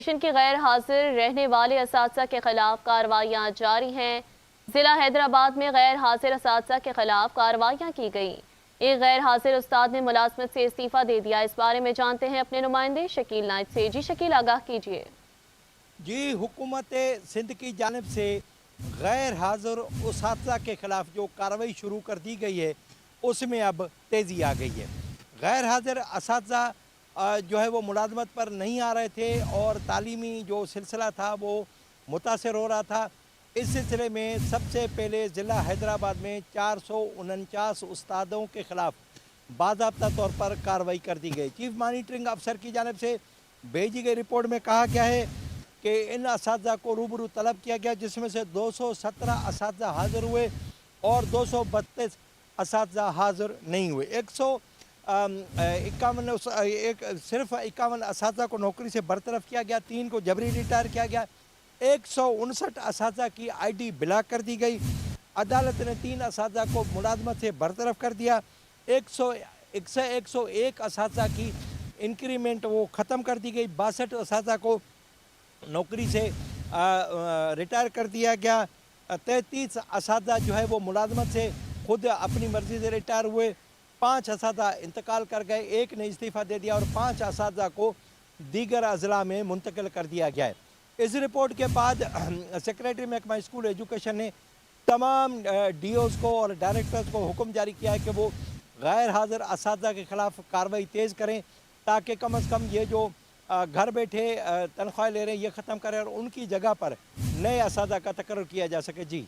Station کی غیر حاضر رہنے والے اساتذہ کے خلاف کارروائیاں جاری ہیں۔ ضلع حیدرآباد میں غیر حاضر اساتذہ کے خلاف کارروائیاں کی گئیں۔ ایک غیر حاضر استاد نے ملازمت سے استعفیٰ دے دیا۔ اس بارے میں جانتے ہیں اپنے نمائندے شکیل نائٹ سے۔ جی شکیل، آگاہ کیجیے۔ جی، حکومت سندھ کی جانب سے غیر حاضر اساتذہ کے خلاف جو کارروائی شروع کر دی گئی ہے اس میں اب تیزی آ گئی ہے۔ غیر حاضر اساتذہ جو ہے وہ ملازمت پر نہیں آ رہے تھے اور تعلیمی جو سلسلہ تھا وہ متاثر ہو رہا تھا۔ اس سلسلے میں سب سے پہلے ضلع حیدرآباد میں 449 استادوں کے خلاف باضابطہ طور پر کارروائی کر دی گئی۔ چیف مانیٹرنگ افسر کی جانب سے بھیجی گئی رپورٹ میں کہا گیا ہے کہ ان اساتذہ کو روبرو طلب کیا گیا، جس میں سے 217 اساتذہ حاضر ہوئے اور 232 اساتذہ حاضر نہیں ہوئے۔ صرف 51 اساتذہ کو نوکری سے برطرف کیا گیا، 3 کو جبری ریٹائر کیا گیا، 159 اساتذہ کی آئی ڈی بلاک کر دی گئی۔ عدالت نے 3 اساتذہ کو ملازمت سے برطرف کر دیا۔ 101 اساتذہ کی انکریمنٹ وہ ختم کر دی گئی۔ 62 اساتذہ کو نوکری سے ریٹائر کر دیا گیا۔ 33 اساتذہ جو ہے وہ ملازمت سے خود اپنی مرضی سے ریٹائر ہوئے۔ 5 اساتذہ انتقال کر گئے، 1 نے استعفیٰ دے دیا اور 5 اساتذہ کو دیگر اضلاع میں منتقل کر دیا گیا ہے۔ اس رپورٹ کے بعد سیکریٹری محکمہ اسکول ایجوکیشن نے تمام ڈی اوز کو اور ڈائریکٹرز کو حکم جاری کیا ہے کہ وہ غیر حاضر اساتذہ کے خلاف کارروائی تیز کریں تاکہ کم از کم یہ جو گھر بیٹھے تنخواہ لے رہے ہیں یہ ختم کریں اور ان کی جگہ پر نئے اساتذہ کا تقرر کیا جا سکے۔ جی